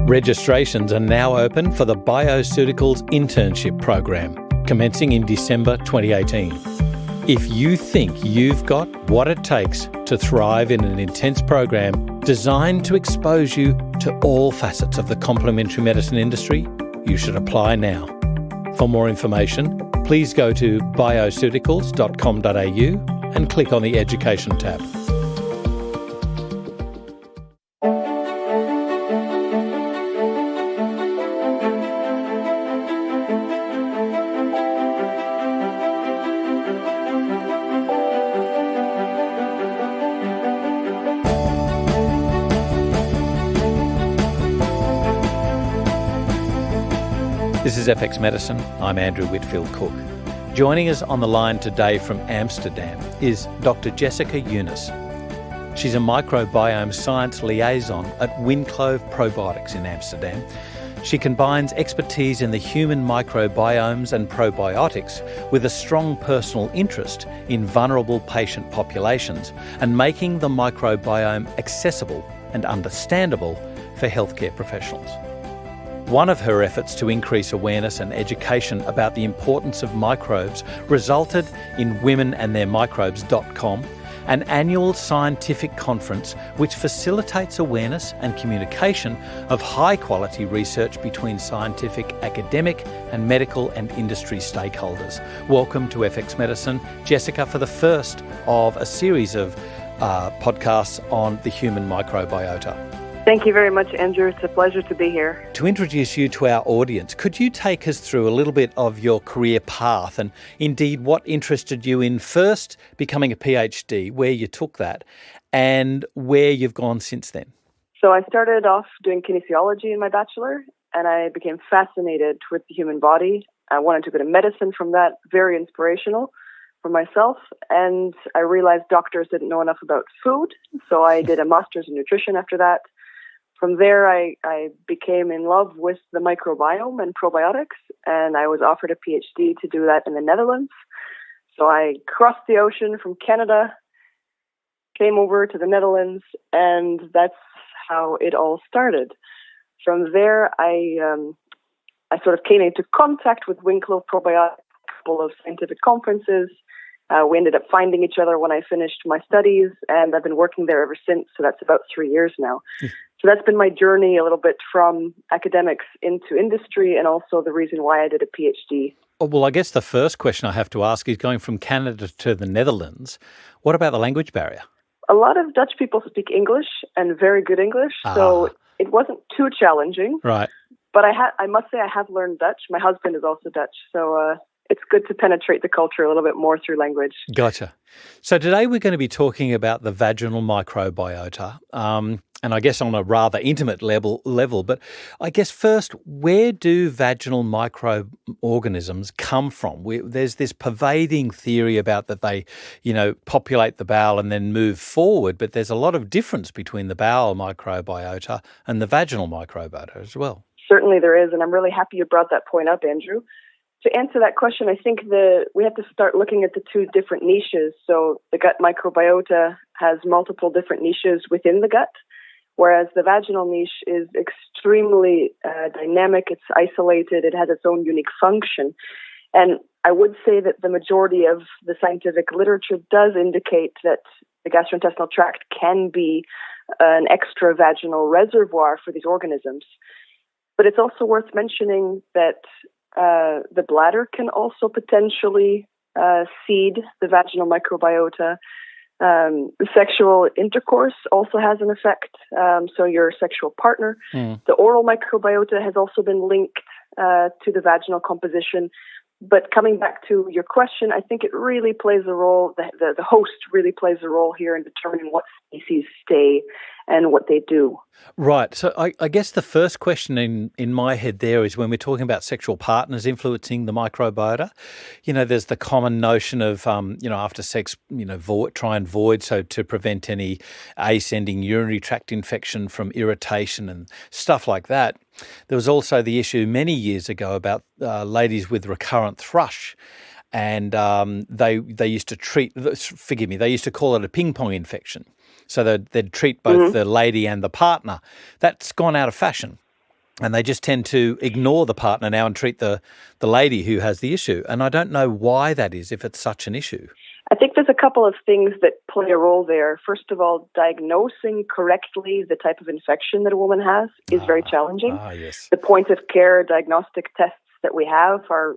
Registrations are now open for the Bioceuticals Internship Program, commencing in December 2018. If you think you've got what it takes to thrive in an intense program designed to expose you to all facets of the complementary medicine industry, you should apply now. For more information, please go to bioceuticals.com.au and click on the Education tab. This is FX Medicine. I'm Andrew Whitfield Cook. Joining us on the line today from Amsterdam is Dr Jessica Younes. She's a microbiome science liaison at Winclove Probiotics in Amsterdam. She combines expertise in the human microbiomes and probiotics with a strong personal interest in vulnerable patient populations and making the microbiome accessible and understandable for healthcare professionals. One of her efforts to increase awareness and education about the importance of microbes resulted in womenandtheirmicrobes.com, an annual scientific conference which facilitates awareness and communication of high-quality research between scientific, academic and medical and industry stakeholders. Welcome to FX Medicine, Jessica, for the first of a series of podcasts on the human microbiota. Thank you very much, Andrew. It's a pleasure to be here. To introduce you to our audience, could you take us through a little bit of your career path and indeed what interested you in first becoming a PhD, where you took that, and where you've gone since then? So I started off doing kinesiology in my bachelor, and I became fascinated with the human body. I wanted to go to medicine from that, very inspirational for myself. And I realized doctors didn't know enough about food, so I did a master's in nutrition after that. From there, I became in love with the microbiome and probiotics, and I was offered a PhD to do that in the Netherlands. So I crossed the ocean from Canada, came over to the Netherlands, and that's how it all started. From there, I sort of came into contact with Winclove Probiotics, a couple of scientific conferences. We ended up finding each other when I finished my studies, and I've been working there ever since, so that's about 3 years now. So that's been my journey a little bit from academics into industry, and also the reason why I did a PhD. Oh, well, I guess the first question I have to ask is, going from Canada to the Netherlands, what about the language barrier? A lot of Dutch people speak English, and very good English, so it wasn't too challenging. Right. But I must say I have learned Dutch. My husband is also Dutch, so it's good to penetrate the culture a little bit more through language. Gotcha. So today we're going to be talking about the vaginal microbiota, and I guess on a rather intimate level. But I guess first, where do vaginal microorganisms come from? There's this pervading theory about that they, populate the bowel and then move forward, but there's a lot of difference between the bowel microbiota and the vaginal microbiota as well. Certainly there is, and I'm really happy you brought that point up, Andrew. To answer that question, I think we have to start looking at the two different niches. So the gut microbiota has multiple different niches within the gut, whereas the vaginal niche is extremely dynamic. It's isolated. It has its own unique function. And I would say that the majority of the scientific literature does indicate that the gastrointestinal tract can be an extra vaginal reservoir for these organisms. But it's also worth mentioning that the bladder can also potentially seed the vaginal microbiota. Sexual intercourse also has an effect, so your sexual partner. The oral microbiota has also been linked to the vaginal composition. But coming back to your question, I think it really plays a role, the host really plays a role here in determining what species stay and what they do. Right. So I guess the first question in my head there is, when we're talking about sexual partners influencing the microbiota, there's the common notion of, after sex, try and void, so to prevent any ascending urinary tract infection from irritation and stuff like that. There was also the issue many years ago about ladies with recurrent thrush. And they used to they used to call it a ping pong infection. So they'd treat both the lady and the partner. That's gone out of fashion. And they just tend to ignore the partner now and treat the lady who has the issue. And I don't know why that is, if it's such an issue. I think there's a couple of things that play a role there. First of all, diagnosing correctly the type of infection that a woman has is very challenging. Yes. The point of care diagnostic tests that we have are,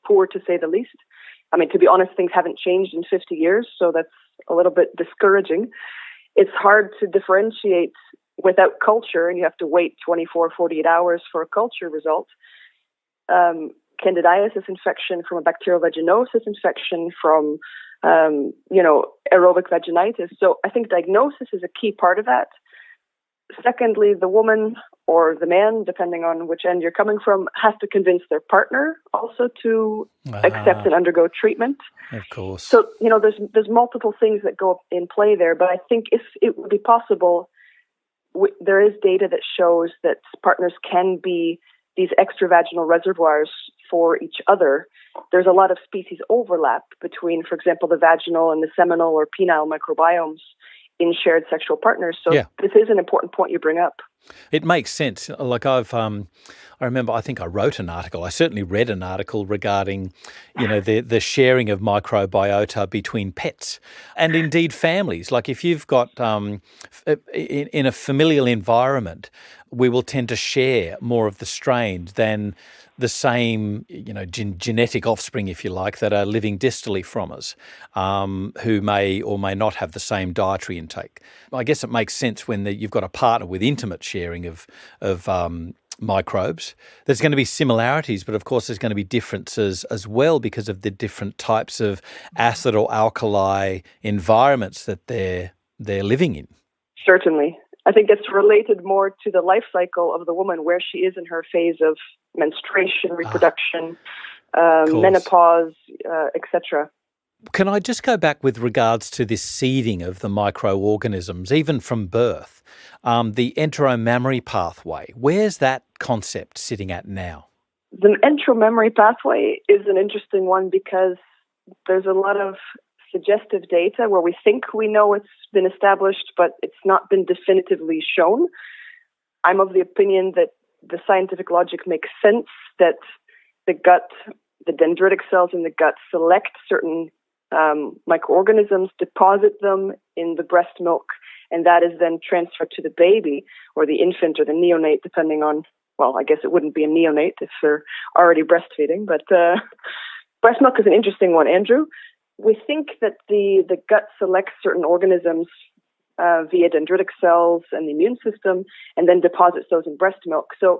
poor to say the least. I mean, to be honest, things haven't changed in 50 years, so that's a little bit discouraging. It's hard to differentiate without culture, and you have to wait 24, 48 hours for a culture result. Candidiasis infection from a bacterial vaginosis infection from, aerobic vaginitis. So I think diagnosis is a key part of that. Secondly, the woman or the man, depending on which end you're coming from, has to convince their partner also to accept and undergo treatment. Of course. So, there's multiple things that go in play there. But I think if it would be possible, there is data that shows that partners can be these extravaginal reservoirs for each other. There's a lot of species overlap between, for example, the vaginal and the seminal or penile microbiomes in shared sexual partners. So This is an important point you bring up. It makes sense. Like I remember, I think I wrote an article. I certainly read an article regarding, the sharing of microbiota between pets and indeed families. Like if you've got in a familial environment, we will tend to share more of the strains than the same, genetic offspring, if you like, that are living distally from us, who may or may not have the same dietary intake. I guess it makes sense when you've got a partner with intimate sharing of microbes. There's going to be similarities, but of course there's going to be differences as well because of the different types of acid or alkali environments that they're living in. Certainly. I think it's related more to the life cycle of the woman, where she is in her phase of menstruation, reproduction, menopause, etc. Can I just go back with regards to this seeding of the microorganisms, even from birth, the enteromammary pathway? Where's that concept sitting at now? The enteromammary pathway is an interesting one because there's a lot of suggestive data where we think we know it's been established, but it's not been definitively shown. I'm of the opinion that the scientific logic makes sense, that the gut, the dendritic cells in the gut select certain microorganisms, deposit them in the breast milk, and that is then transferred to the baby or the infant or the neonate, depending on, well, I guess it wouldn't be a neonate if they're already breastfeeding, but breast milk is an interesting one, Andrew. We think that the gut selects certain organisms via dendritic cells and the immune system, and then deposits those in breast milk. So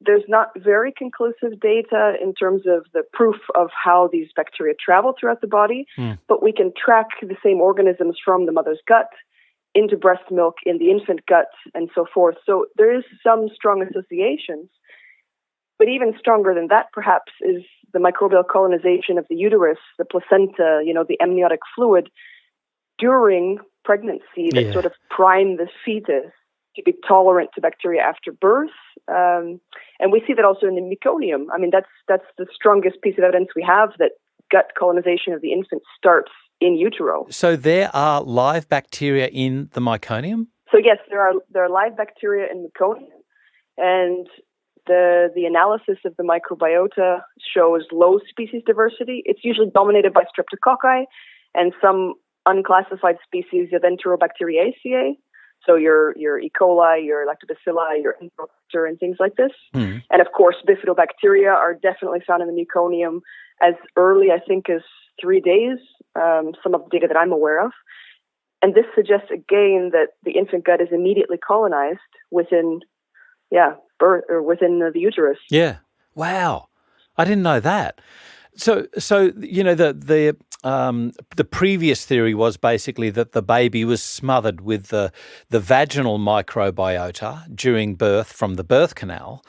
there's not very conclusive data in terms of the proof of how these bacteria travel throughout the body, but we can track the same organisms from the mother's gut into breast milk, in the infant gut, and so forth. So there is some strong associations. But even stronger than that, perhaps, is the microbial colonization of the uterus, the placenta, the amniotic fluid during pregnancy that sort of prime the fetus to be tolerant to bacteria after birth. And we see that also in the meconium. I mean, that's the strongest piece of evidence we have that gut colonization of the infant starts in utero. So there are live bacteria in the meconium? So yes, there are live bacteria in meconium, and the analysis of the microbiota shows low species diversity. It's usually dominated by streptococci and some unclassified species of Enterobacteriaceae. So your E. coli, your lactobacilli, your Enterobacter, and things like this. And of course, bifidobacteria are definitely found in the meconium as early, I think, as 3 days, some of the data that I'm aware of. And this suggests again that the infant gut is immediately colonized within birth or within the uterus. Yeah. Wow. I didn't know that. So the previous theory was basically that the baby was smothered with the vaginal microbiota during birth from the birth canal.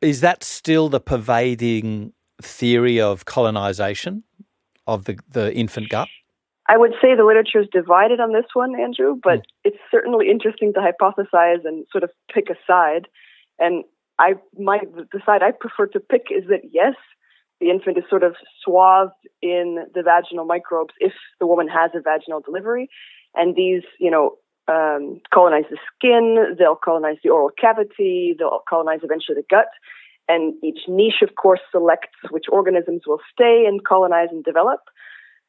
Is that still the pervading theory of colonization of the infant gut? I would say the literature is divided on this one, Andrew, but it's certainly interesting to hypothesize and sort of pick a side. And the side I prefer to pick is that, yes, the infant is sort of swathed in the vaginal microbes if the woman has a vaginal delivery. And these, colonize the skin, they'll colonize the oral cavity, they'll colonize eventually the gut. And each niche, of course, selects which organisms will stay and colonize and develop.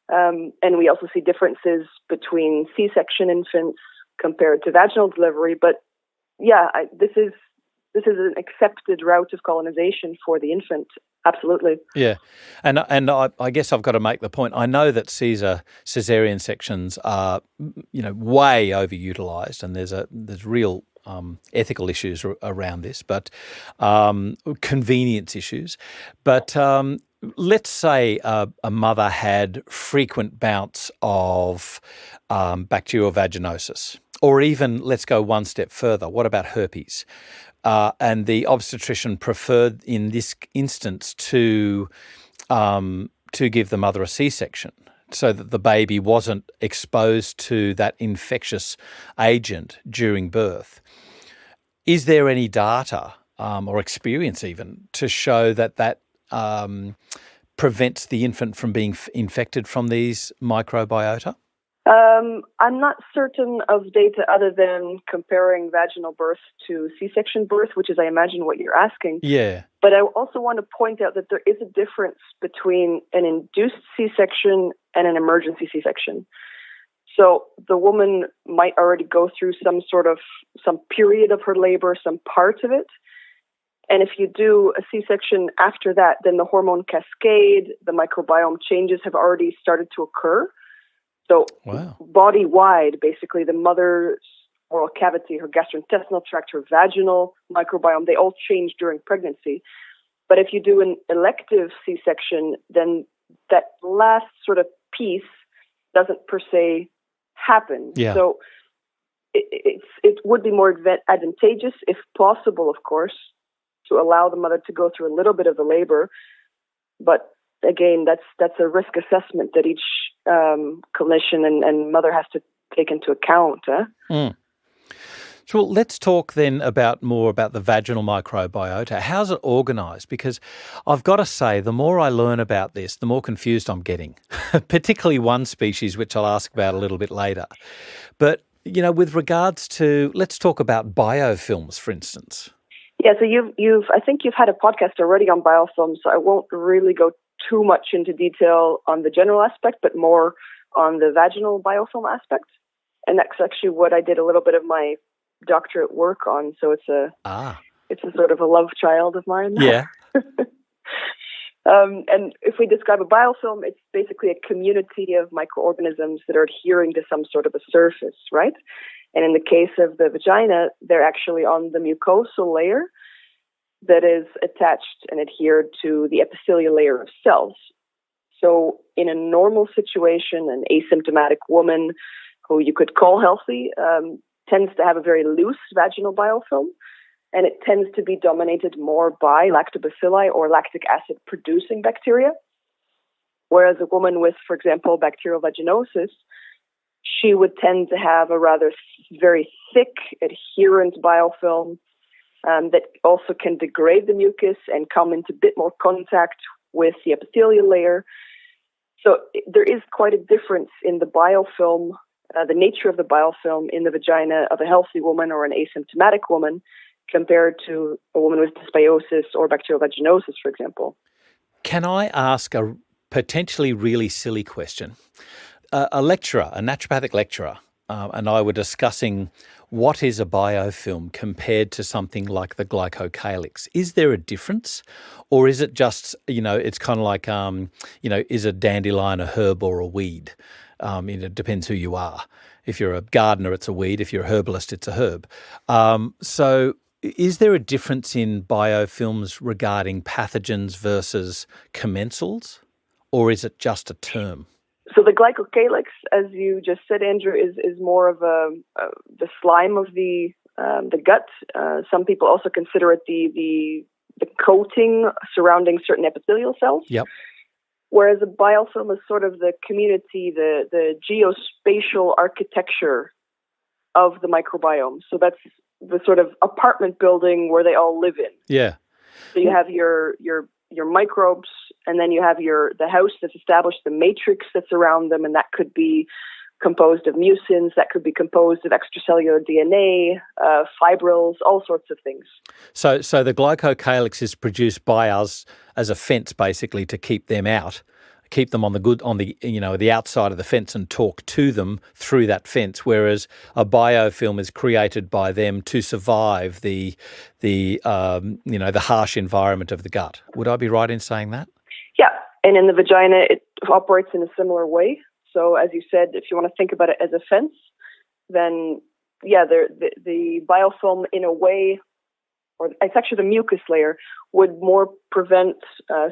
And we also see differences between C-section infants compared to vaginal delivery. But yeah, this is an accepted route of colonization for the infant. Absolutely. Yeah. And I guess I've got to make the point. I know that cesarean sections are, way overutilized, and there's real ethical issues around this, but convenience issues. But let's say a mother had frequent bouts of bacterial vaginosis, or even let's go one step further. What about herpes? And the obstetrician preferred in this instance to give the mother a C-section so that the baby wasn't exposed to that infectious agent during birth. Is there any data or experience even to show that prevents the infant from being infected from these microbiota? I'm not certain of data other than comparing vaginal birth to C-section birth, which is, I imagine, what you're asking. Yeah. But I also want to point out that there is a difference between an induced C-section and an emergency C-section. So the woman might already go through some period of her labor, some part of it. And if you do a C-section after that, then the hormone cascade, the microbiome changes have already started to occur. So body-wide, basically, the mother's oral cavity, her gastrointestinal tract, her vaginal microbiome, they all change during pregnancy. But if you do an elective C-section, then that last sort of piece doesn't per se happen. Yeah. So it would be more advantageous, if possible, of course, to allow the mother to go through a little bit of the labor. But again, that's a risk assessment that each clinician and mother has to take into account. So let's talk then more about the vaginal microbiota. How's it organised? Because I've got to say, the more I learn about this, the more confused I'm getting, particularly one species, which I'll ask about a little bit later. But, with regards to, let's talk about biofilms, for instance. Yeah, so I think you've had a podcast already on biofilms, so I won't really go too much into detail on the general aspect, but more on the vaginal biofilm aspect. And that's actually what I did a little bit of my doctorate work on. So it's a sort of a love child of mine. Yeah. And if we describe a biofilm, it's basically a community of microorganisms that are adhering to some sort of a surface, right? And in the case of the vagina, they're actually on the mucosal layer that is attached and adhered to the epithelial layer of cells. So in a normal situation, an asymptomatic woman who you could call healthy tends to have a very loose vaginal biofilm, and it tends to be dominated more by lactobacilli or lactic acid producing bacteria. Whereas a woman with, for example, bacterial vaginosis, she would tend to have a rather very thick adherent biofilm that also can degrade the mucus and come into a bit more contact with the epithelial layer. So there is quite a difference in the biofilm, the nature of the biofilm in the vagina of a healthy woman or an asymptomatic woman compared to a woman with dysbiosis or bacterial vaginosis, for example. Can I ask a potentially really silly question? A lecturer, a naturopathic lecturer, and I were discussing what is a biofilm compared to something like the glycocalyx. Is there a difference, or is it just, it's kind of like, is a dandelion a herb or a weed? It depends who you are. If you're a gardener, it's a weed. If you're a herbalist, it's a herb. So is there a difference in biofilms regarding pathogens versus commensals, or is it just a term? So the glycocalyx, as you just said, Andrew, is more of the slime of the gut. Some people also consider it the coating surrounding certain epithelial cells. Yep. Whereas a biofilm is sort of the community, the geospatial architecture of the microbiome. So that's the sort of apartment building where they all live in. Yeah. So you have your microbes, and then you have the house that's established, the matrix that's around them, and that could be composed of mucins, that could be composed of extracellular DNA, fibrils, all sorts of things. So the glycocalyx is produced by us as a fence, basically, to keep them out, keep them on the outside of the fence and talk to them through that fence, whereas a biofilm is created by them to survive the harsh environment of the gut. Would I be right in saying that? Yeah, and in the vagina, it operates in a similar way. So as you said, if you want to think about it as a fence, then the biofilm in a way, or it's actually the mucus layer, would more prevent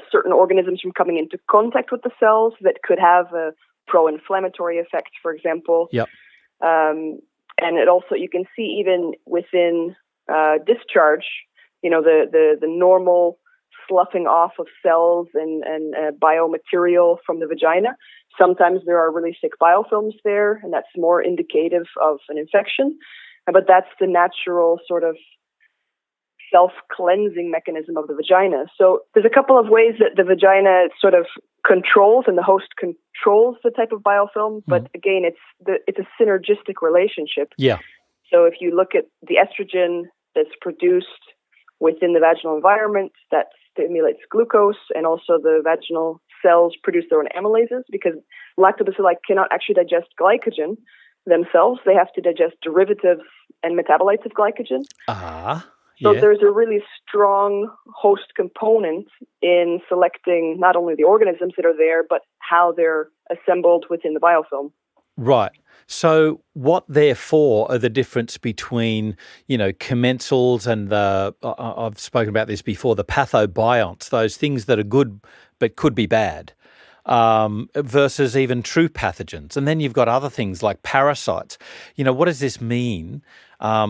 certain organisms from coming into contact with the cells that could have a pro-inflammatory effect, for example. Yep. And it also, you can see even within discharge, the normal sloughing off of cells and biomaterial from the vagina. Sometimes there are really thick biofilms there, and that's more indicative of an infection. But that's the natural sort of self-cleansing mechanism of the vagina. So there's a couple of ways that the vagina sort of controls and the host controls the type of biofilm. But again, it's a synergistic relationship. Yeah. So if you look at the estrogen that's produced within the vaginal environment, that stimulates glucose, and also the vaginal cells produce their own amylases, because lactobacilli cannot actually digest glycogen themselves. They have to digest derivatives and metabolites of glycogen. So there's a really strong host component in selecting not only the organisms that are there, but how they're assembled within the biofilm. Right. So what, therefore, are the difference between, commensals and I've spoken about this before, the pathobionts, those things that are good but could be bad, versus even true pathogens? And then you've got other things like parasites. What does this mean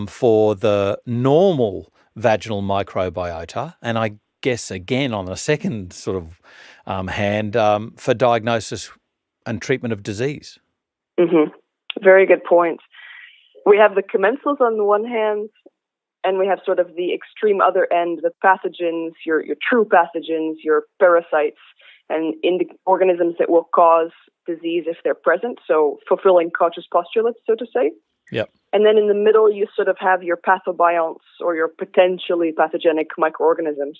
for the normal vaginal microbiota? And I guess, again, on the second sort of hand, for diagnosis and treatment of disease. Mm-hmm. Very good point. We have the commensals on the one hand, and we have sort of the extreme other end, the pathogens, your true pathogens, your parasites, and organisms that will cause disease if they're present. So fulfilling Koch's postulates, so to say. Yep. And then in the middle, you sort of have your pathobionts, or your potentially pathogenic microorganisms.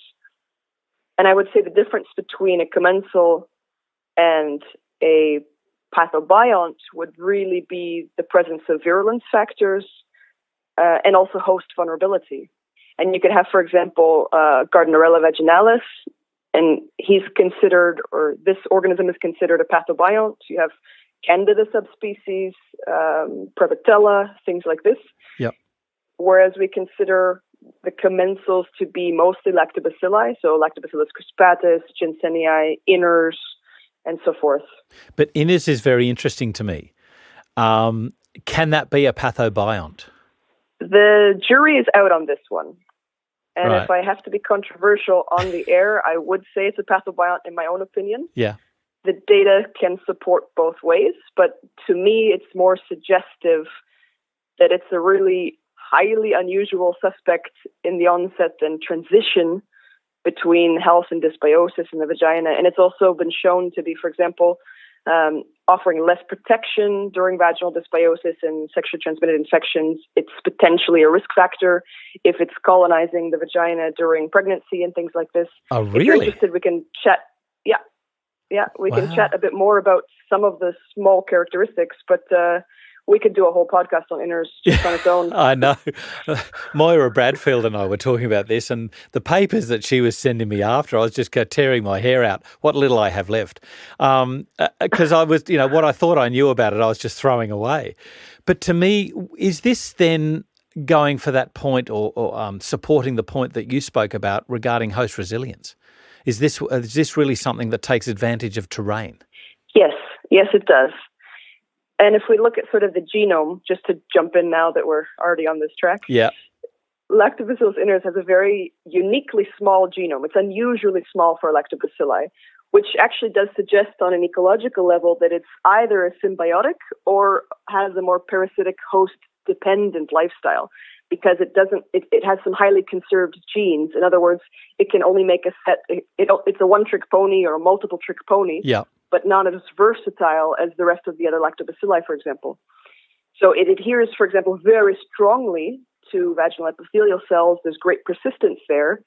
And I would say the difference between a commensal and a pathobiont would really be the presence of virulence factors and also host vulnerability. And you could have, for example, Gardnerella vaginalis, and he's considered, or this organism is considered, a pathobiont. You have Candida subspecies, Probiotics, things like this. Yep. Whereas we consider the commensals to be mostly lactobacilli, so Lactobacillus crispatus, Jensenii, inners, and so forth. But inners is very interesting to me. Can that be a pathobiont? The jury is out on this one. And Right. if I have to be controversial on the air, I would say it's a pathobiont in my own opinion. Yeah. The data can support both ways, but to me, it's more suggestive that it's a really highly unusual suspect in the onset and transition between health and dysbiosis in the vagina. And it's also been shown to be, for example, offering less protection during vaginal dysbiosis and sexually transmitted infections. It's potentially a risk factor if it's colonizing the vagina during pregnancy and things like this. Oh, really? If you're interested, we can chat. Yeah, we can chat a bit more about some of the small characteristics, but we could do a whole podcast on inners just on its own. I know. Moira Bradfield and I were talking about this, and the papers that she was sending me after, I was just tearing my hair out, what little I have left. Because I was, what I thought I knew about it, I was just throwing away. But to me, is this then going for that point or supporting the point that you spoke about regarding host resilience? Is this really something that takes advantage of terrain? Yes, it does. And if we look at sort of the genome, just to jump in now that we're already on this track, Lactobacillus inners has a very uniquely small genome. It's unusually small for lactobacilli, which actually does suggest on an ecological level that it's either a symbiotic or has a more parasitic host-dependent lifestyle, because it has some highly conserved genes. In other words, it can only make a set, it's a one-trick pony or a multiple-trick pony. Yeah. but not as versatile as the rest of the other lactobacilli, for example. So it adheres, for example, very strongly to vaginal epithelial cells. There's great persistence there.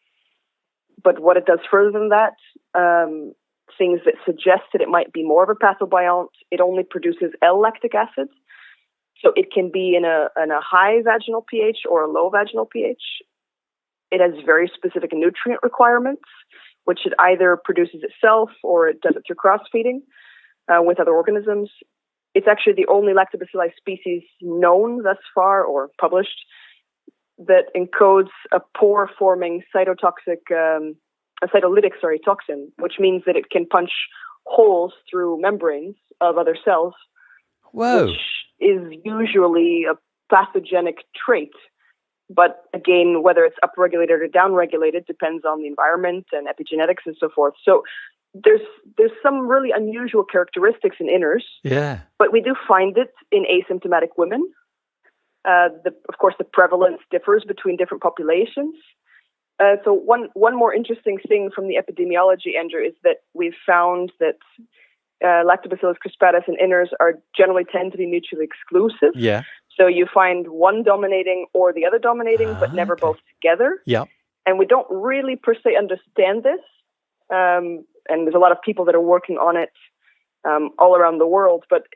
But what it does further than that, things that suggest that it might be more of a pathobiont, it only produces L-lactic acid. So it can be in a high vaginal pH or a low vaginal pH. It has very specific nutrient requirements, which it either produces itself or it does it through cross-feeding with other organisms. It's actually the only lactobacilli species known thus far or published that encodes a pore-forming cytolytic toxin, which means that it can punch holes through membranes of other cells, Whoa. which is usually a pathogenic trait. But again, whether it's upregulated or downregulated depends on the environment and epigenetics and so forth. So there's some really unusual characteristics in inners. Yeah. But we do find it in asymptomatic women. Of course, the prevalence differs between different populations. So one more interesting thing from the epidemiology, Andrew, is that we've found that Lactobacillus crispatus and inners generally tend to be mutually exclusive. Yeah. So you find one dominating or the other dominating, but never both together. Yeah. And we don't really per se understand this. And there's a lot of people that are working on it all around the world, but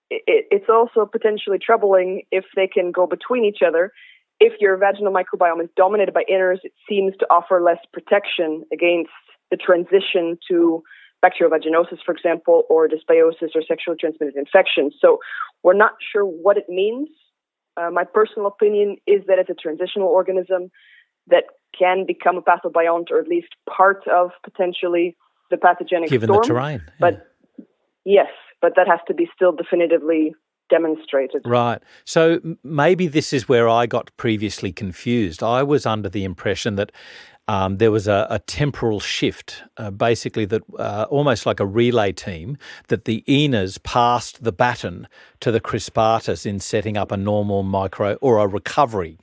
it's also potentially troubling if they can go between each other. If your vaginal microbiome is dominated by inners, it seems to offer less protection against the transition to bacterial vaginosis, for example, or dysbiosis or sexually transmitted infections. So we're not sure what it means. My personal opinion is that it's a transitional organism that can become a pathobiont, or at least part of potentially the pathogenic Given storm. the terrain. Yeah. But yes, but that has to be still definitively demonstrated. Right. So maybe this is where I got previously confused. I was under the impression that there was a temporal shift, basically that almost like a relay team, that the Enas passed the baton to the crispatus in setting up a normal or a recovering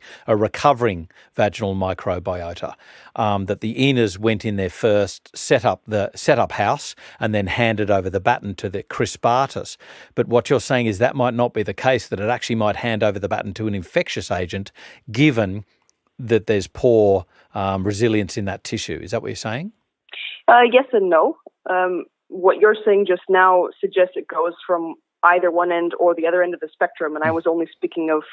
vaginal microbiota. That the Enas went in there first, set up house, and then handed over the baton to the crispatus. But what you're saying is that might not be the case, that it actually might hand over the baton to an infectious agent, given that there's poor resilience in that tissue. Is that what you're saying? Yes and no. What you're saying just now suggests it goes from either one end or the other end of the spectrum, and I was only speaking of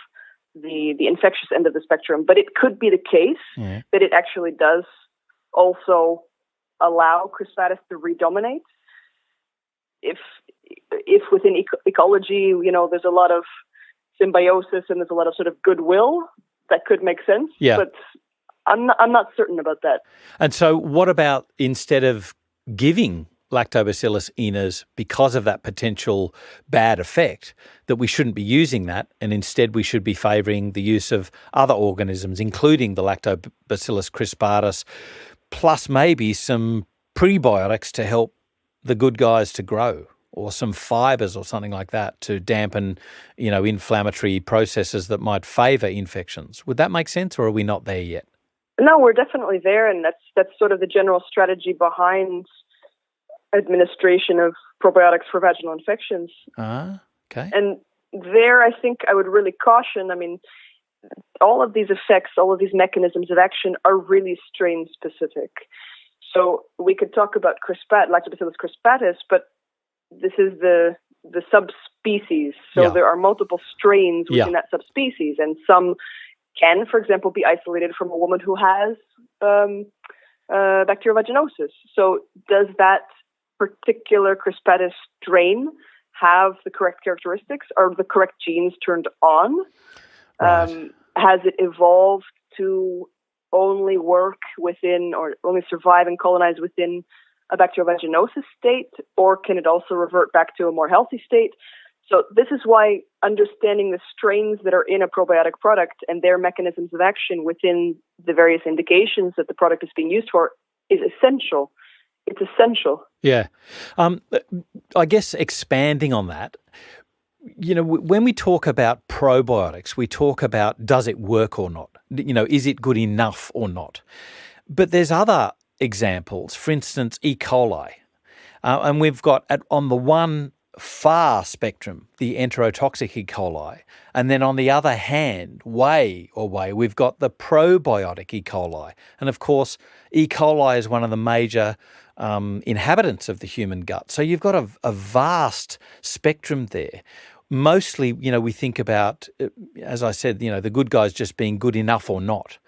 the infectious end of the spectrum. But it could be the case that it actually does also allow crispatus to redominate. If within ecology, there's a lot of symbiosis and there's a lot of sort of goodwill, that could make sense. Yeah. But I'm not certain about that. And so what about, instead of giving Lactobacillus Enas because of that potential bad effect, that we shouldn't be using that, and instead we should be favouring the use of other organisms, including the Lactobacillus crispatus, plus maybe some prebiotics to help the good guys to grow, or some fibres or something like that to dampen, inflammatory processes that might favour infections. Would that make sense, or are we not there yet? No, we're definitely there, and that's sort of the general strategy behind administration of probiotics for vaginal infections. Okay. And there, I think I would really caution, all of these effects, all of these mechanisms of action are really strain-specific. So we could talk about Lactobacillus crispatus, but this is the subspecies. So there are multiple strains within that subspecies, and some can, for example, be isolated from a woman who has bacterial vaginosis. So does that particular crispatus strain have the correct characteristics? Are the correct genes turned on? Right. Has it evolved to only work within, or only survive and colonize within, a bacterial vaginosis state, or can it also revert back to a more healthy state? So this is why understanding the strains that are in a probiotic product and their mechanisms of action within the various indications that the product is being used for is essential. It's essential. Yeah. I guess expanding on that, when we talk about probiotics, we talk about, does it work or not? Is it good enough or not? But there's other examples. For instance, E. coli. And we've got, on the one far spectrum, the enterotoxic E. coli. And then on the other hand, we've got the probiotic E. coli. And of course, E. coli is one of the major inhabitants of the human gut. So you've got a vast spectrum there. Mostly, we think about, as I said, the good guys just being good enough or not.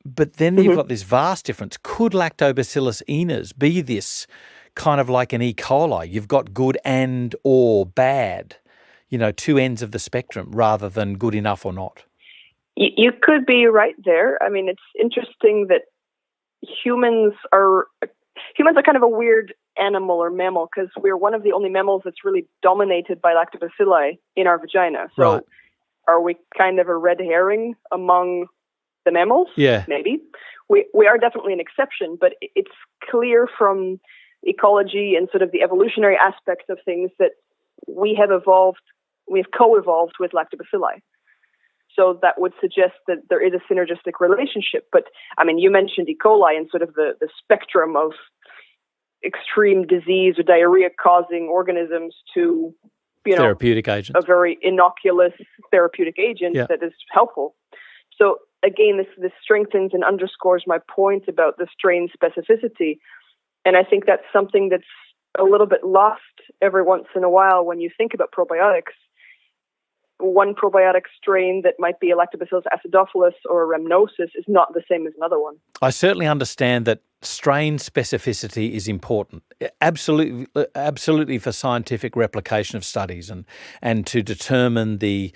But then you've got this vast difference. Could Lactobacillus Enes be this kind of like an E. coli? You've got good and or bad, two ends of the spectrum rather than good enough or not. You could be right there. I mean, it's interesting that humans are kind of a weird animal or mammal because we're one of the only mammals that's really dominated by lactobacilli in our vagina. So right. Are we kind of a red herring among the mammals? Yeah. Maybe. We are definitely an exception, but it's clear from ecology and sort of the evolutionary aspects of things that we've co-evolved with lactobacilli. So that would suggest that there is a synergistic relationship. But, I mean, you mentioned E. coli and sort of the spectrum of extreme disease or diarrhea-causing organisms to, therapeutic agents. A very innocuous therapeutic agent that is helpful. So, again, this strengthens and underscores my point about the strain specificity. And I think that's something that's a little bit lost every once in a while when you think about probiotics. One probiotic strain that might be a Lactobacillus acidophilus or a rhamnosus is not the same as another one. I certainly understand that strain specificity is important, absolutely for scientific replication of studies and to determine the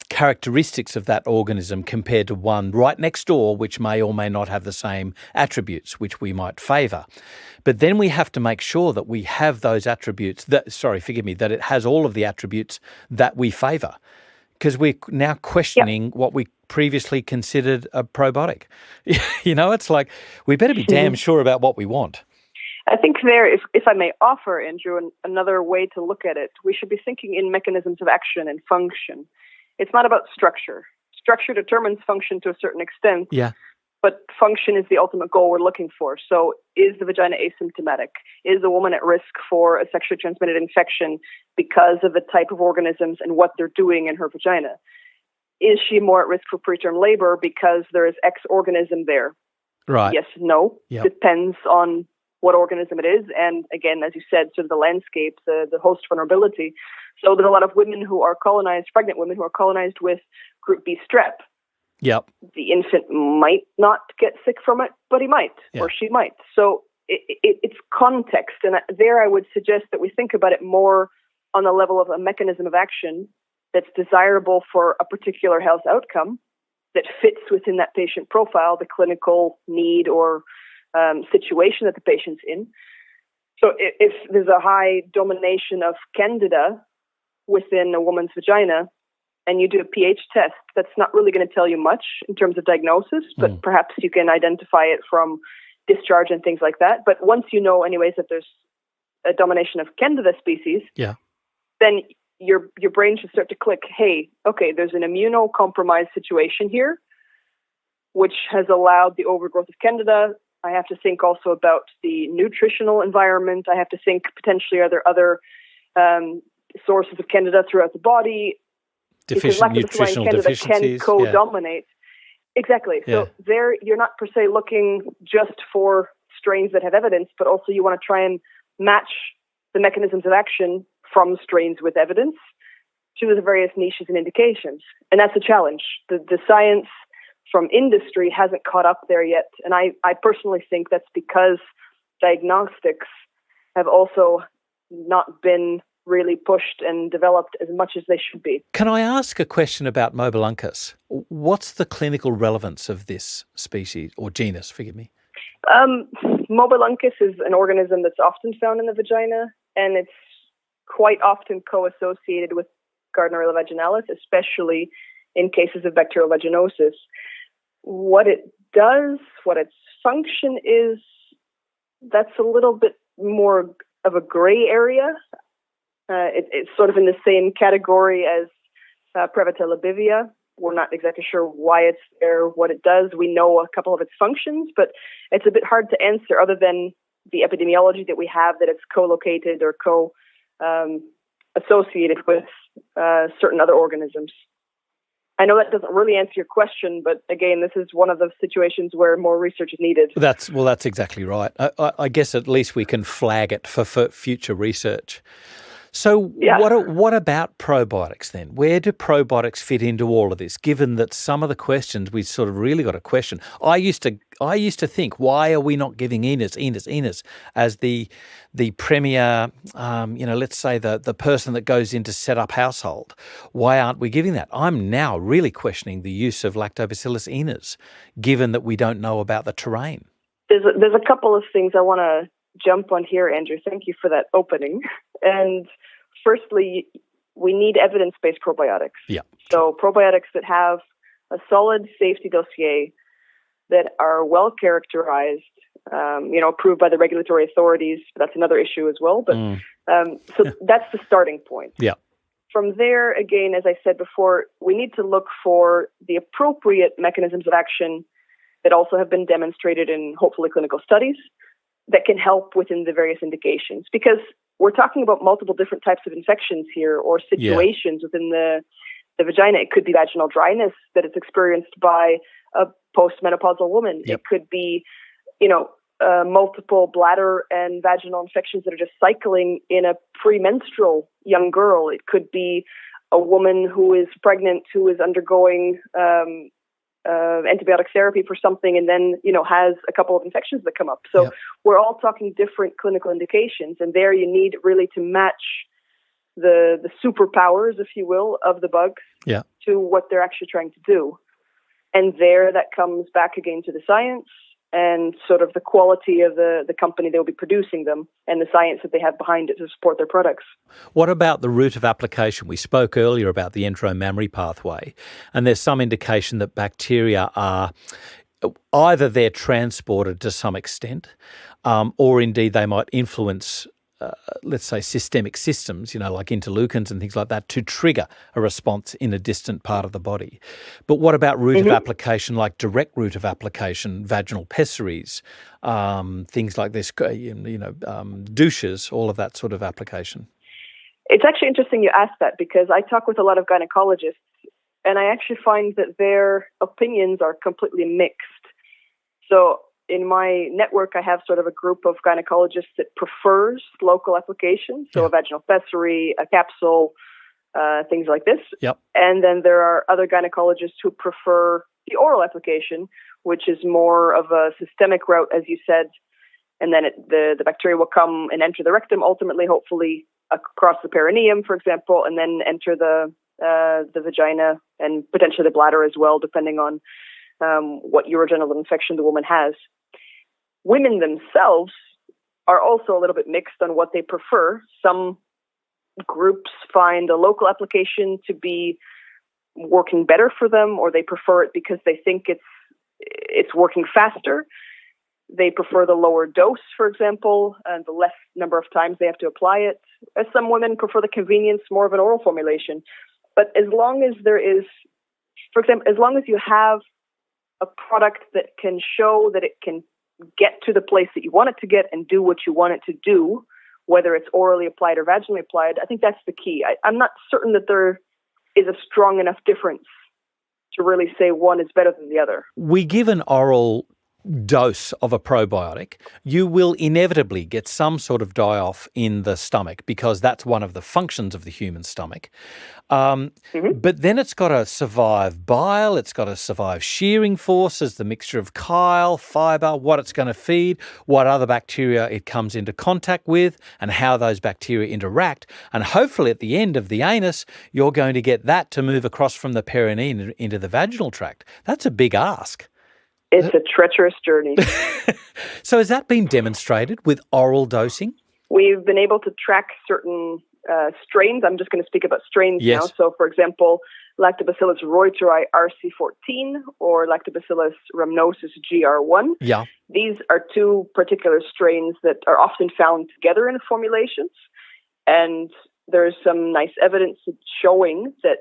characteristics of that organism compared to one right next door, which may or may not have the same attributes, which we might favour. But then we have to make sure that we have those attributes, that it has all of the attributes that we favour, because we're now questioning what we previously considered a probiotic. It's like we better be damn sure about what we want. I think if I may offer, Andrew, another way to look at it, we should be thinking in mechanisms of action and function. It's not about structure. Structure determines function to a certain extent. Yeah. But function is the ultimate goal we're looking for. So is the vagina asymptomatic? Is the woman at risk for a sexually transmitted infection because of the type of organisms and what they're doing in her vagina? Is she more at risk for preterm labor because there is X organism there? Right. Yes, no. Yep. Depends on what organism it is. And again, as you said, sort of the landscape, the host vulnerability. So there's a lot of women who are colonized, pregnant women who are colonized with group B strep. Yep. The infant might not get sick from it, but he might, or she might. So it's context. And there I would suggest that we think about it more on the level of a mechanism of action that's desirable for a particular health outcome that fits within that patient profile, the clinical need or situation that the patient's in. So if there's a high domination of candida within a woman's vagina, and you do a pH test, that's not really going to tell you much in terms of diagnosis, but perhaps you can identify it from discharge and things like that. But once you know anyways that there's a domination of candida species, then your brain should start to click, hey, okay, there's an immunocompromised situation here, which has allowed the overgrowth of candida. I have to think also about the nutritional environment. I have to think potentially are there other sources of candida throughout the body, deficient nutritional deficiencies can co-dominate. Exactly. So there, you're not per se looking just for strains that have evidence, but also you want to try and match the mechanisms of action from strains with evidence to the various niches and indications. And that's a challenge. The science from industry hasn't caught up there yet. And I personally think that's because diagnostics have also not been really pushed and developed as much as they should be. Can I ask a question about Mobiluncus? What's the clinical relevance of this species, or genus, forgive me? Mobiluncus is an organism that's often found in the vagina, and it's quite often co-associated with Gardnerella vaginalis, especially in cases of bacterial vaginosis. What it does, what its function is, that's a little bit more of a gray area. It's sort of in the same category as Prevotella bivia. We're not exactly sure why it's there, what it does. We know a couple of its functions, but it's a bit hard to answer other than the epidemiology that we have, that it's co-located or associated with certain other organisms. I know that doesn't really answer your question, but again, this is one of the situations where more research is needed. That's exactly right. I guess at least we can flag it for future research. So what about probiotics then? Where do probiotics fit into all of this, given that some of the questions we sort of really got to question? I used to think, why are we not giving Enos as the premier, let's say the person that goes in to set up household? Why aren't we giving that? I'm now really questioning the use of Lactobacillus Enos, given that we don't know about the terrain. There's a couple of things I want to jump on here, Andrew. Thank you for that opening. And firstly, we need evidence-based probiotics. Yeah. So probiotics that have a solid safety dossier, that are well characterized, approved by the regulatory authorities. That's another issue as well. But that's the starting point. Yeah. From there, again, as I said before, we need to look for the appropriate mechanisms of action that also have been demonstrated in hopefully clinical studies that can help within the various indications. Because we're talking about multiple different types of infections here, or situations within the vagina. It could be vaginal dryness that is experienced by a postmenopausal woman. Yep. It could be, multiple bladder and vaginal infections that are just cycling in a premenstrual young girl. It could be a woman who is pregnant, who is undergoing antibiotic therapy for something, and then, has a couple of infections that come up. So we're all talking different clinical indications, and there you need really to match the superpowers, if you will, of the bugs to what they're actually trying to do. And there that comes back again to the science and sort of the quality of the company that will be producing them and the science that they have behind it to support their products. What about the route of application? We spoke earlier about the enteromammary pathway, and there's some indication that bacteria are either they're transported to some extent, or indeed they might influence let's say systemic systems, like interleukins and things like that, to trigger a response in a distant part of the body. But what about route of application, like direct route of application, vaginal pessaries, things like this, douches, all of that sort of application? It's actually interesting you asked that, because I talk with a lot of gynecologists, and I actually find that their opinions are completely mixed. So in my network, I have sort of a group of gynecologists that prefers local application, so a vaginal pessary, a capsule, things like this. Yep. And then there are other gynecologists who prefer the oral application, which is more of a systemic route, as you said, and then the bacteria will come and enter the rectum, ultimately, hopefully, across the perineum, for example, and then enter the vagina and potentially the bladder as well, depending on what urogenital infection the woman has. Women themselves are also a little bit mixed on what they prefer. Some groups find a local application to be working better for them, or they prefer it because they think it's working faster. They prefer the lower dose, for example, and the less number of times they have to apply it. As some women prefer the convenience more of an oral formulation. But as long as there is, for example, as long as you have a product that can show that it can get to the place that you want it to get and do what you want it to do, whether it's orally applied or vaginally applied, I think that's the key. I'm not certain that there is a strong enough difference to really say one is better than the other. We give an oral dose of a probiotic, you will inevitably get some sort of die-off in the stomach, because that's one of the functions of the human stomach. But then it's got to survive bile, it's got to survive shearing forces, the mixture of chyle, fibre, what it's going to feed, what other bacteria it comes into contact with, and how those bacteria interact. And hopefully at the end of the anus, you're going to get that to move across from the perineum into the vaginal tract. That's a big ask. It's a treacherous journey. So has that been demonstrated with oral dosing? We've been able to track certain strains. I'm just going to speak about strains now. So, for example, Lactobacillus reuteri RC14 or Lactobacillus rhamnosus GR1. Yeah. These are two particular strains that are often found together in formulations. And there's some nice evidence showing that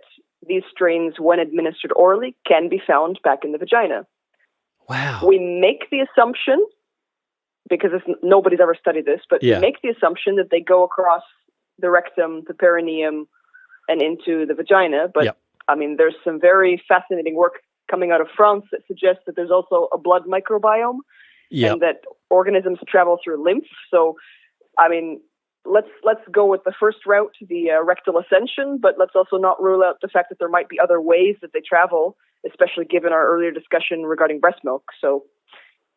these strains, when administered orally, can be found back in the vagina. Wow. We make the assumption because nobody's ever studied this, but Yeah. we make the assumption that they go across the rectum, the perineum, and into the vagina. But Yep. I mean, there's some very fascinating work coming out of France that suggests that there's also a blood microbiome, Yep. and that organisms travel through lymph. So, I mean, let's go with the first route, the rectal ascension, but let's also not rule out the fact that there might be other ways that they travel, especially given our earlier discussion regarding breast milk. So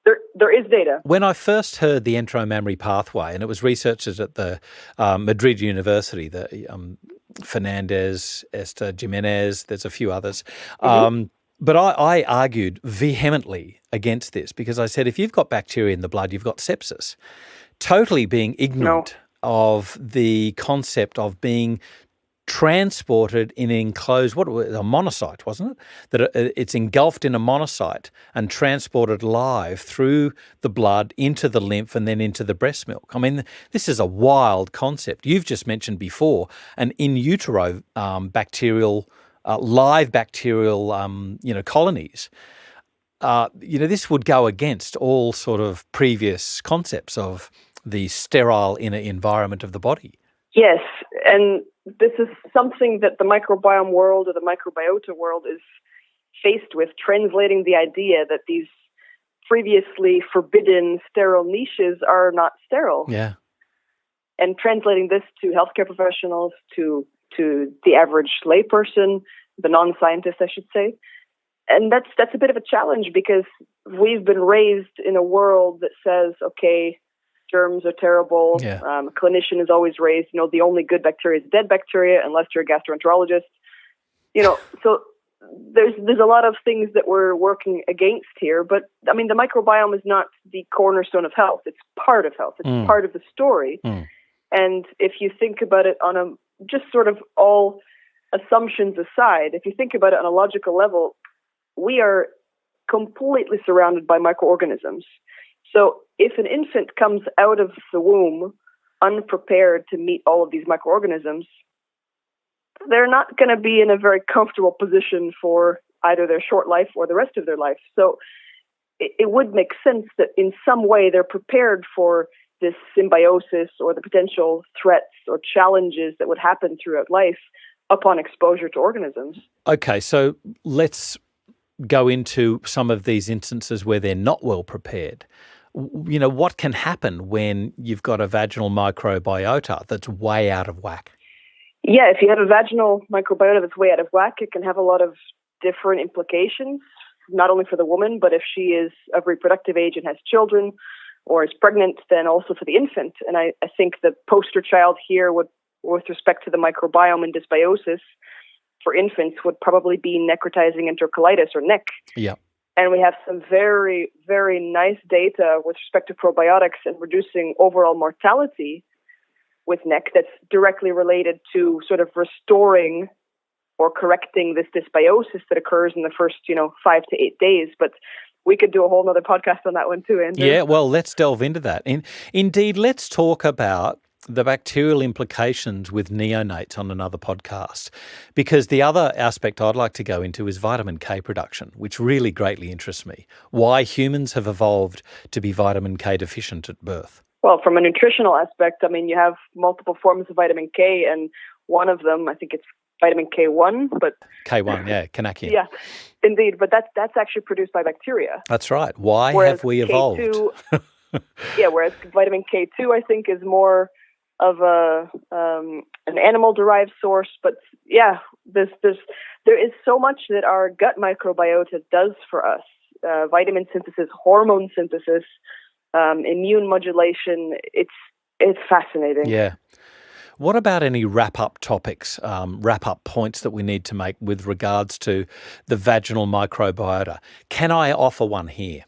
there is data. When I first heard the enteromammary pathway, and it was researchers at the Madrid University, the Fernandez, Esther Jimenez, there's a few others. But I argued vehemently against this because I said, if you've got bacteria in the blood, you've got sepsis. Totally being ignorant of the concept of being transported in an enclosed, a monocyte, wasn't it? That it's engulfed in a monocyte and transported live through the blood into the lymph and then into the breast milk. I mean, this is a wild concept. You've just mentioned before an in utero bacterial, live bacterial, colonies. This would go against all sort of previous concepts of the sterile inner environment of the body. Yes, and this is something that the microbiome world or the microbiota world is faced with, translating the idea that these previously forbidden sterile niches are not sterile. Yeah. And translating this to healthcare professionals, to the average layperson, the non-scientist, I should say. And that's a bit of a challenge because we've been raised in a world that says, okay, germs are terrible. Yeah. A clinician is always raised, the only good bacteria is dead bacteria, unless you're a gastroenterologist. So there's a lot of things that we're working against here. But I mean, the microbiome is not the cornerstone of health. It's part of health. It's part of the story. And if you think about it on just sort of all assumptions aside, if you think about it on a logical level, we are completely surrounded by microorganisms. So if an infant comes out of the womb unprepared to meet all of these microorganisms, they're not going to be in a very comfortable position for either their short life or the rest of their life. So it would make sense that in some way they're prepared for this symbiosis or the potential threats or challenges that would happen throughout life upon exposure to organisms. Okay, so let's go into some of these instances where they're not well prepared. What can happen when you've got a vaginal microbiota that's way out of whack? Yeah, if you have a vaginal microbiota that's way out of whack, it can have a lot of different implications, not only for the woman, but if she is of reproductive age and has children or is pregnant, then also for the infant. And I think the poster child here with respect to the microbiome and dysbiosis for infants would probably be necrotizing enterocolitis or NEC. Yeah. And we have some very, very nice data with respect to probiotics and reducing overall mortality with NEC that's directly related to sort of restoring or correcting this dysbiosis that occurs in the first, 5 to 8 days. But we could do a whole other podcast on that one too, Andrew. Yeah, well, let's delve into that. Indeed, let's talk about the bacterial implications with neonates on another podcast, because the other aspect I'd like to go into is vitamin K production, which really greatly interests me. Why humans have evolved to be vitamin K deficient at birth. Well, from a nutritional aspect, I mean, you have multiple forms of vitamin K, and one of them, I think it's vitamin K1, but K1, yeah, Kanakian. Yeah, indeed, but that's actually produced by bacteria. That's right. Why have we evolved? Whereas vitamin K2, I think, is more of an animal-derived source. But yeah, there is so much that our gut microbiota does for us: vitamin synthesis, hormone synthesis, immune modulation. It's fascinating. Yeah. What about any wrap-up topics, wrap-up points that we need to make with regards to the vaginal microbiota? Can I offer one here?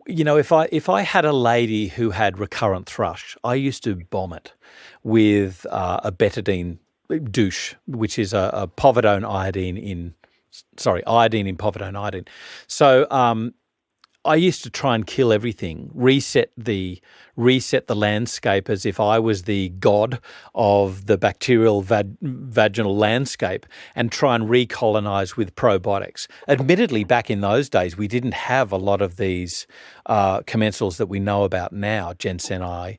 If I had a lady who had recurrent thrush, I used to bomb it with a betadine douche, which is a povidone iodine in povidone iodine. So I used to try and kill everything, reset the landscape as if I was the god of the bacterial vaginal landscape, and try and recolonize with probiotics. Admittedly, back in those days, we didn't have a lot of these commensals that we know about now, Ginsengii,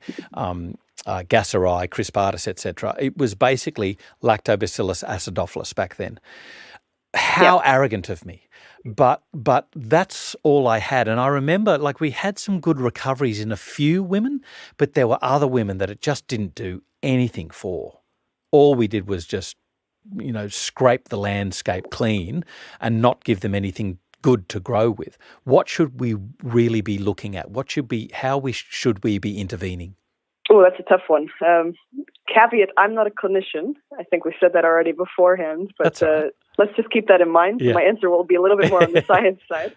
Gasseri, Crispatus, etc. It was basically Lactobacillus acidophilus back then. How arrogant of me. But that's all I had. And I remember, like, we had some good recoveries in a few women, but there were other women that it just didn't do anything for. All we did was just, scrape the landscape clean and not give them anything good to grow with. What should we really be looking at? How should we be intervening? Oh, that's a tough one. Caveat, I'm not a clinician. I think we said that already beforehand, but let's just keep that in mind. Yeah. My answer will be a little bit more on the science side.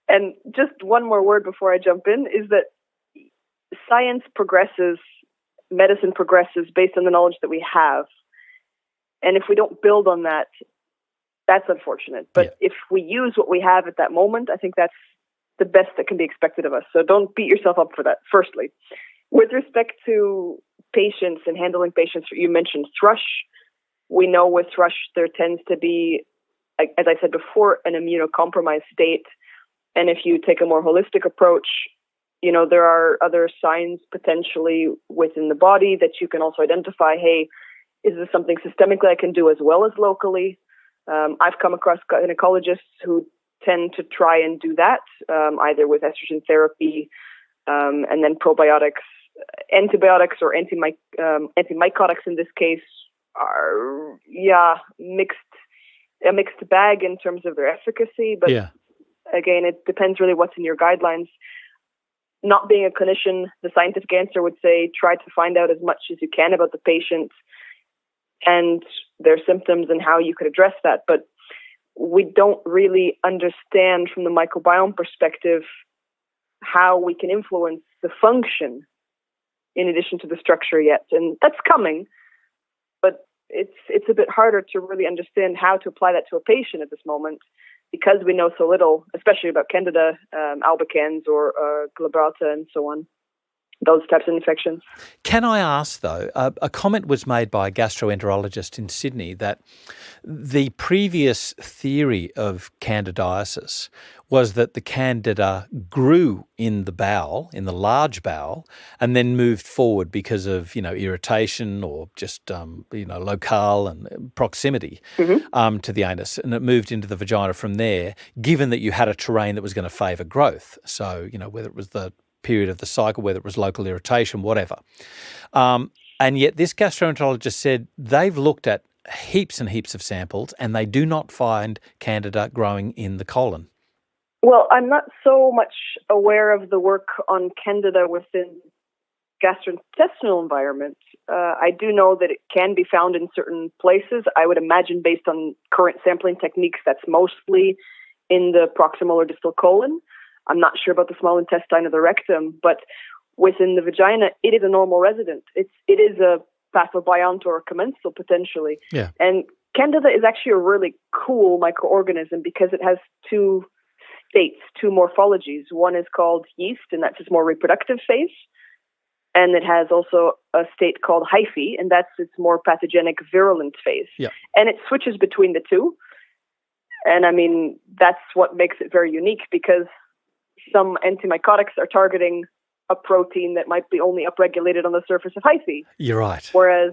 And just one more word before I jump in is that science progresses, medicine progresses based on the knowledge that we have. And if we don't build on that, that's unfortunate. But if we use what we have at that moment, I think that's the best that can be expected of us. So don't beat yourself up for that, firstly. With respect to patients and handling patients, you mentioned thrush. We know with thrush there tends to be, as I said before, an immunocompromised state. And if you take a more holistic approach, there are other signs potentially within the body that you can also identify. Hey, is this something systemically I can do as well as locally? I've come across gynecologists who tend to try and do that, either with estrogen therapy and then probiotics. Antibiotics or antimycotics in this case are a mixed bag in terms of their efficacy, but again, it depends really what's in your guidelines. Not being a clinician, the scientific answer would say try to find out as much as you can about the patient and their symptoms and how you could address that. But we don't really understand from the microbiome perspective how we can influence the function in addition to the structure yet. And that's coming, but it's a bit harder to really understand how to apply that to a patient at this moment because we know so little, especially about Candida albicans or glabrata and so on, those types of infections. Can I ask, though, a comment was made by a gastroenterologist in Sydney that the previous theory of candidiasis was that the candida grew in the bowel, in the large bowel, and then moved forward because of, irritation or just, locale and proximity to the anus. And it moved into the vagina from there, given that you had a terrain that was going to favour growth. So, whether it was the period of the cycle, whether it was local irritation, whatever. And yet this gastroenterologist said they've looked at heaps and heaps of samples and they do not find candida growing in the colon. Well, I'm not so much aware of the work on candida within gastrointestinal environment. I do know that it can be found in certain places. I would imagine based on current sampling techniques, that's mostly in the proximal or distal colon. I'm not sure about the small intestine or the rectum, but within the vagina, it is a normal resident. It is a pathobiont or a commensal potentially. Yeah. And Candida is actually a really cool microorganism because it has two states, two morphologies. One is called yeast, and that's its more reproductive phase. And it has also a state called hyphae, and that's its more pathogenic virulent phase. Yeah. And it switches between the two. And I mean, that's what makes it very unique because some antimycotics are targeting a protein that might be only upregulated on the surface of hyphae. You're right. Whereas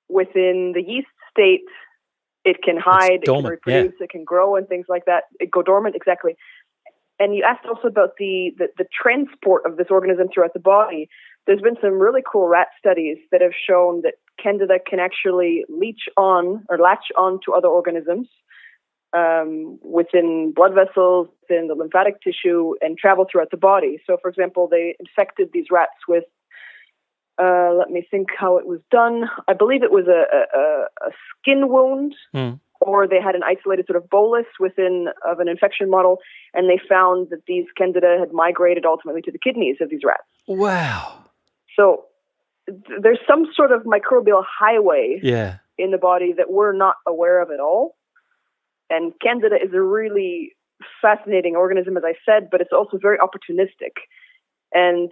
within the yeast state, it can hide, it can reproduce, it can grow and things like that. It go dormant, exactly. And you asked also about the transport of this organism throughout the body. There's been some really cool rat studies that have shown that Candida can actually latch on to other organisms within blood vessels, within the lymphatic tissue, and travel throughout the body. So, for example, they infected these rats with, let me think how it was done. I believe it was a skin wound, or they had an isolated sort of bolus of an infection model, and they found that these Candida had migrated ultimately to the kidneys of these rats. Wow. So there's some sort of microbial highway in the body that we're not aware of at all. And Candida is a really fascinating organism, as I said, but it's also very opportunistic. And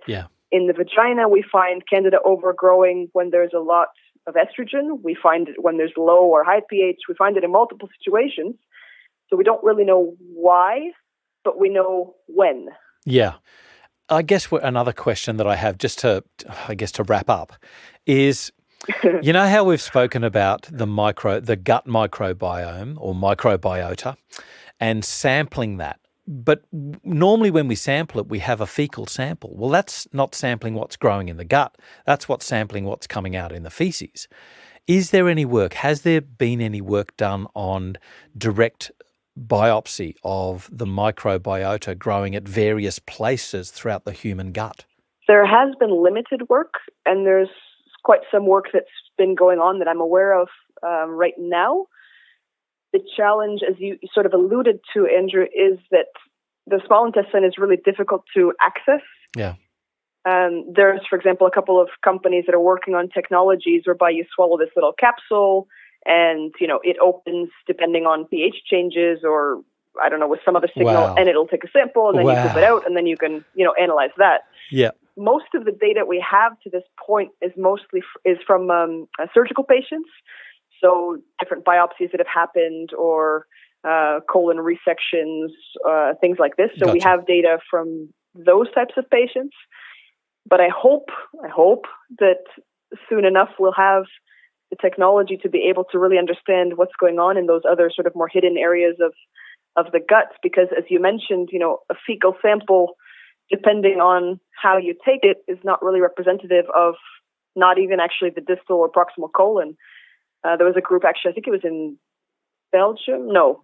in the vagina, we find Candida overgrowing when there's a lot of estrogen. We find it when there's low or high pH. We find it in multiple situations. So we don't really know why, but we know when. Yeah. I guess another question that I have, just to wrap up, is, you know how we've spoken about the gut microbiome or microbiota and sampling that. But normally when we sample it, we have a fecal sample. Well, that's not sampling what's growing in the gut. That's what's sampling what's coming out in the feces. Is there any work? Has there been any work done on direct biopsy of the microbiota growing at various places throughout the human gut? There has been limited work, and there's quite some work that's been going on that I'm aware of right now. The challenge, as you sort of alluded to, Andrew, is that the small intestine is really difficult to access. Yeah. There's, for example, a couple of companies that are working on technologies whereby you swallow this little capsule and, it opens depending on pH changes or, I don't know, with some other signal, and it'll take a sample and then you poop it out and then you can, analyze that. Yeah. Most of the data we have to this point is from surgical patients. So different biopsies that have happened or colon resections, things like this. So we have data from those types of patients. But I hope that soon enough we'll have the technology to be able to really understand what's going on in those other sort of more hidden areas of the gut. Because as you mentioned, a fecal sample, depending on how you take it, is not really representative of not even actually the distal or proximal colon. There was a group, actually, I think it was in Belgium. No,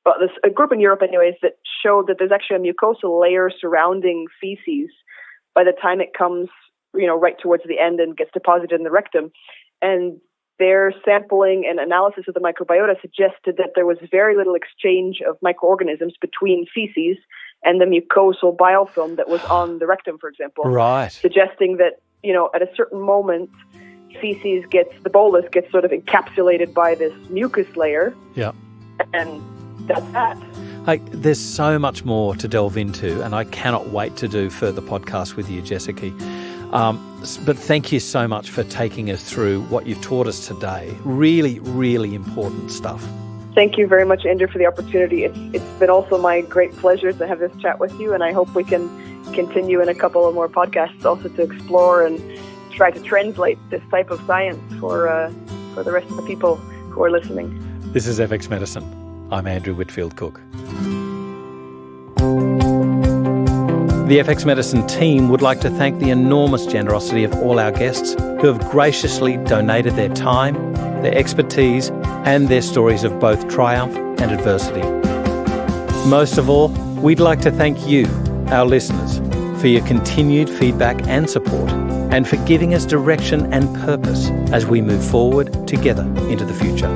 but there's a group in Europe, anyways, that showed that there's actually a mucosal layer surrounding feces by the time it comes, right towards the end and gets deposited in the rectum. And their sampling and analysis of the microbiota suggested that there was very little exchange of microorganisms between feces and the mucosal biofilm that was on the rectum, for example. Right. Suggesting that, at a certain moment, the bolus gets sort of encapsulated by this mucus layer. Yeah. And that's that. There's so much more to delve into, and I cannot wait to do further podcasts with you, Jessica. But thank you so much for taking us through what you've taught us today. Really, really important stuff. Thank you very much, Andrew, for the opportunity. It's been also my great pleasure to have this chat with you, and I hope we can continue in a couple of more podcasts also to explore and try to translate this type of science for the rest of the people who are listening. This is FX Medicine. I'm Andrew Whitfield Cook. The FX Medicine team would like to thank the enormous generosity of all our guests who have graciously donated their time, their expertise, and their stories of both triumph and adversity. Most of all, we'd like to thank you, our listeners, for your continued feedback and support, and for giving us direction and purpose as we move forward together into the future.